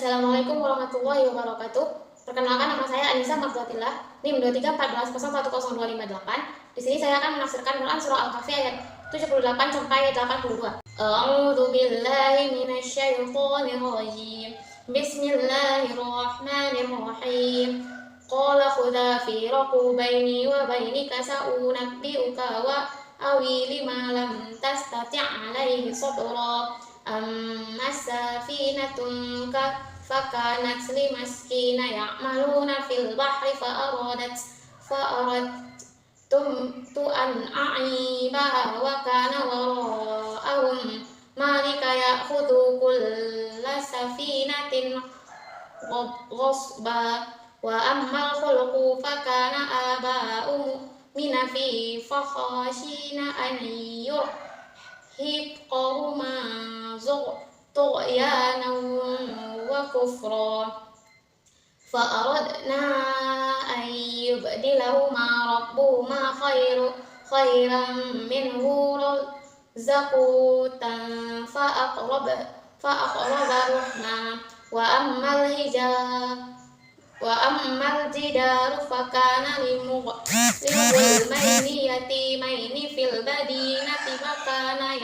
Assalamualaikum warahmatullahi wabarakatuh. Perkenalkan, nama saya Anissa Marzatillah, NIM 2314011058. Di sini saya akan menafsirkan Quran surah Al-Kahfi ayat 78 sampai ayat 82. A'udzu billahi minasyaitonir rajim. Bismillahirrahmanirrahim. Qala khudha fi raqubaini wa bainika sa'unabbi'uka wa awi lima lam tastati' 'alaihi sabra. Amma safinatun fakanat limaskina ya'maluna fil bahri fa'aradtum an a'ibaha wa kana wara'ahum malika ya'khudhu kulla safinatin ghasba wa ammal khulqu fakana aba'um mina fi fakhashina an hibqahuma tughyanan wa kufra fa'aradna an yubdilahuma rabbuhuma khairan minhu zakutan fa'aqraba rahma wa ammal jidaru fakana limughlamaini yatimaini fil madinati fakana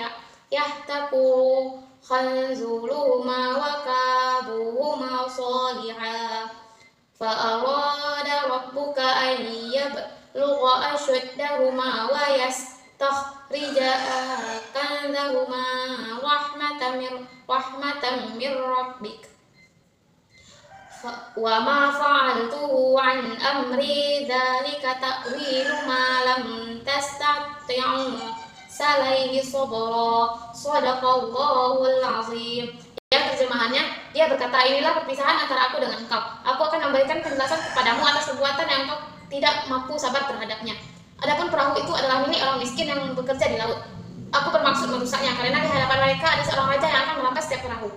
yahtaku khanzuluhuma wa kabuhuma salihah fa'arada rabbuka an yablugha ashuddahuma wa yastakhrija kanzahuma rahmatan min rabbik wa ma fa'altuhu an amri dzalika ta'wilu ma lam tastati'u alaihi sabra. Shadaqallahul azim. Ya, terjemahannya, dia berkata, inilah perpisahan antara aku dengan engkau. Aku akan memberikan penjelasan kepadamu atas perbuatan yang engkau tidak mampu sabar terhadapnya. Adapun perahu itu adalah milik orang miskin yang bekerja di laut. Aku bermaksud merusaknya karena di hadapan mereka ada seorang raja yang akan merampas setiap perahu.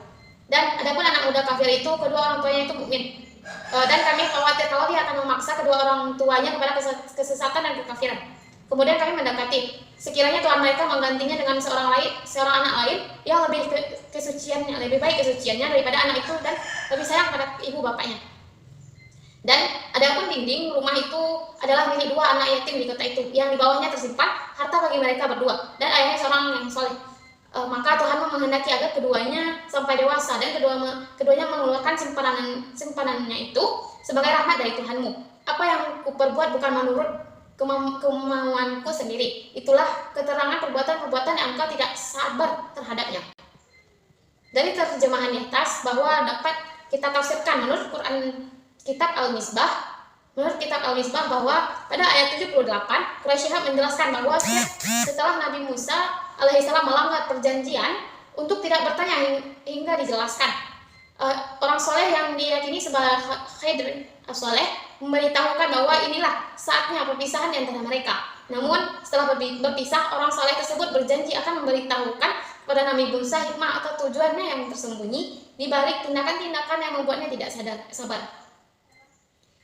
Dan adapun anak muda kafir itu, kedua orang tuanya itu mukmin. Dan kami khawatir kalau dia akan memaksa kedua orang tuanya kepada kesesatan dan kekafiran. Kemudian kami mendekati, sekiranya Tuhan mereka menggantinya dengan seorang anak lain yang lebih baik kesuciannya daripada anak itu dan lebih sayang pada ibu bapaknya. Dan adapun dinding rumah itu adalah milik dua anak yatim di kota itu, yang di bawahnya tersimpan harta bagi mereka berdua dan ayahnya seorang yang soleh. Maka Tuhan menghendaki agar keduanya sampai dewasa dan keduanya mengeluarkan simpanannya itu sebagai rahmat dari Tuhanmu. Apa yang kuperbuat bukan menurut kemauanku sendiri. Itulah keterangan perbuatan-perbuatan yang engkau tidak sabar terhadapnya. Dari terjemahan di atas bahwa dapat kita tafsirkan menurut kitab Al-Misbah bahwa pada ayat 78 Quraisy menjelaskan bahwa setelah Nabi Musa alaihissalam melanggar perjanjian untuk tidak bertanya hingga dijelaskan, orang soleh yang diyakini sebagai Khidr as-Soleh memberitahukan bahwa inilah saatnya perpisahan di antara mereka. Namun setelah berpisah, orang soleh tersebut berjanji akan memberitahukan kepada Nabi Musa hikmah atau tujuannya yang tersembunyi di balik tindakan-tindakan yang membuatnya tidak sabar.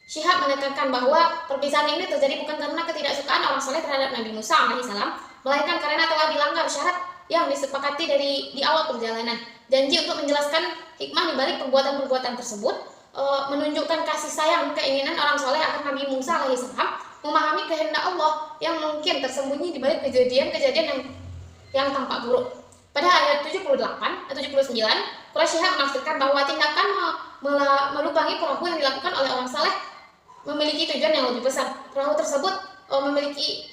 Syihab menekankan bahwa perpisahan ini terjadi bukan karena ketidaksukaan orang soleh terhadap Nabi Musa alaihissalam, melainkan karena telah dilanggar syarat yang disepakati di awal perjalanan. Janji untuk menjelaskan hikmah di balik perbuatan-perbuatan tersebut menunjukkan kasih sayang keinginan orang soleh akan Nabi Musa alaihissalam memahami kehendak Allah yang mungkin tersembunyi di balik kejadian-kejadian yang tampak buruk. Pada ayat 78 atau 79, Quraisy menafsirkan bahwa tindakan melubangi perahu yang dilakukan oleh orang saleh memiliki tujuan yang lebih besar. Perahu tersebut memiliki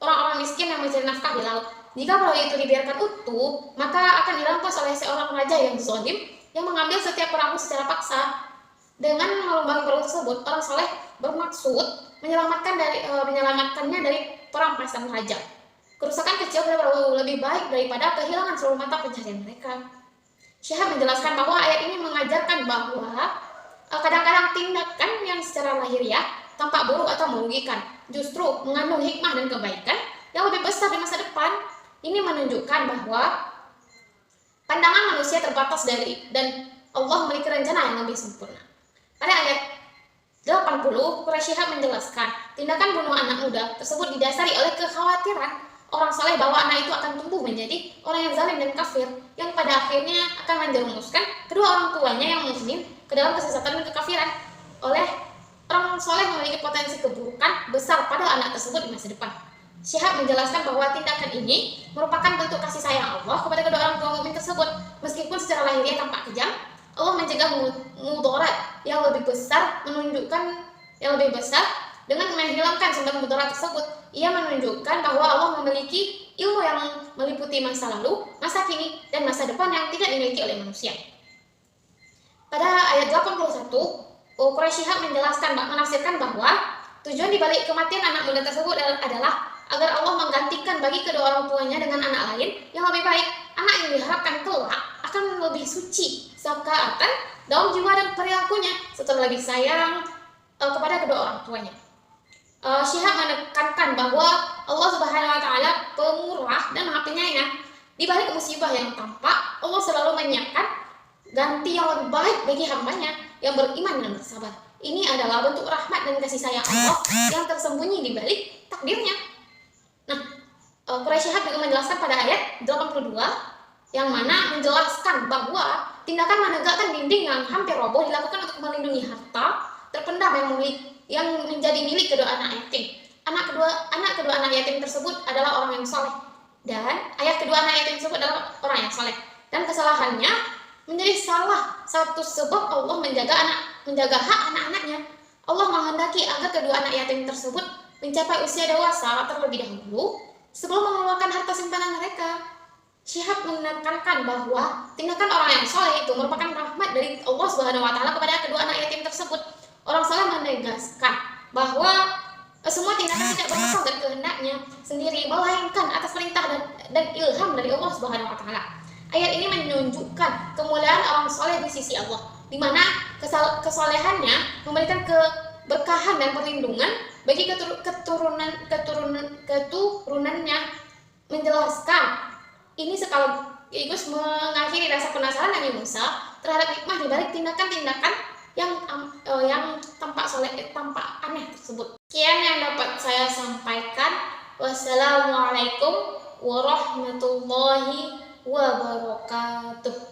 orang-orang miskin yang mencari nafkah di laut. Jika perahu itu dibiarkan utuh, maka akan dirampas oleh seorang raja yang zalim yang mengambil setiap perahu secara paksa. Dengan melubangi perahu tersebut, orang saleh bermaksud menyelamatkannya dari perampasan raja. Kerusakan kecil pada perahu lebih baik daripada kehilangan seluruh mata pencarian mereka. Syihab menjelaskan bahwa ayat ini mengajarkan bahwa kadang-kadang tindakan yang secara lahiriah tampak buruk atau merugikan justru mengandung hikmah dan kebaikan yang lebih besar di masa depan. Ini menunjukkan bahwa pandangan manusia terbatas dan Allah memiliki rencana yang lebih sempurna. Pada ayat 80, Quraisy menjelaskan tindakan bunuh anak muda tersebut didasari oleh kekhawatiran orang saleh bahwa anak itu akan tumbuh menjadi orang yang zalim dan kafir, yang pada akhirnya akan menjerumuskan kedua orang tuanya yang muslim ke dalam kesesatan dan kekafiran. Oleh orang soleh memiliki potensi keburukan besar pada anak tersebut di masa depan. Syihab menjelaskan bahwa tindakan ini merupakan bentuk kasih sayang Allah kepada kedua orang tua mukmin tersebut. Meskipun secara lahiriah tampak kejam, Allah mencegah mudarat yang lebih besar, dengan menghilangkan sumber mudarat tersebut. Ia menunjukkan bahwa Allah memiliki ilmu yang meliputi masa lalu, masa kini, dan masa depan yang tidak dimiliki oleh manusia. Pada ayat 81, Quraisy Syihab menafsirkan bahwa tujuan dibalik kematian anak muda tersebut adalah agar Allah menggantikan bagi kedua orang tuanya dengan anak lain yang lebih baik. Anak yang diharapkan kelak akan lebih suci, sekaatan dalam jiwa dan perilakunya, serta lebih sayang kepada kedua orang tuanya. Syihab menekankan bahwa Allah Subhanahu wa Ta'ala pemurah dan Maha Penyayang. Di balik musibah yang tampak, Allah selalu menyiapkan ganti yang lebih baik bagi hambanya yang beriman dan bersabar. Ini adalah bentuk rahmat dan kasih sayang Allah yang tersembunyi di balik takdirnya. Nah, Quraisy Syihab juga menjelaskan pada ayat 82 yang mana menjelaskan bahwa tindakan menegakkan dinding yang hampir roboh dilakukan untuk melindungi harta terpendam yang menjadi milik kedua anak yatim. Anak kedua anak yatim tersebut adalah orang yang soleh, dan ayah kedua anak yatim tersebut adalah orang yang soleh. Dan kesalahannya menjadi salah satu sebab Allah menjaga hak anak-anaknya. Allah menghendaki agar kedua anak yatim tersebut mencapai usia dewasa terlebih dahulu sebelum mengeluarkan harta simpanan mereka. Syihab menekankan bahwa tindakan orang yang soleh itu merupakan rahmat dari Allah Subhanahu wa Ta'ala kepada kedua anak yatim tersebut. Orang soleh menegaskan bahwa semua tindakan tidak berasal dari kehendaknya sendiri, melainkan atas perintah dan ilham dari Allah Subhanahu wa Ta'ala. Ayat ini menunjukkan kemuliaan orang soleh di sisi Allah, di mana kesolehannya memberikan keberkahan dan perlindungan bagi keturunannya. Menjelaskan ini sekaligus mengakhiri rasa penasaran Nabi Musa terhadap hikmah di balik tindakan-tindakan yang tampak aneh tersebut. Sekian yang dapat saya sampaikan. Wassalamualaikum warahmatullahi wabarakatuh.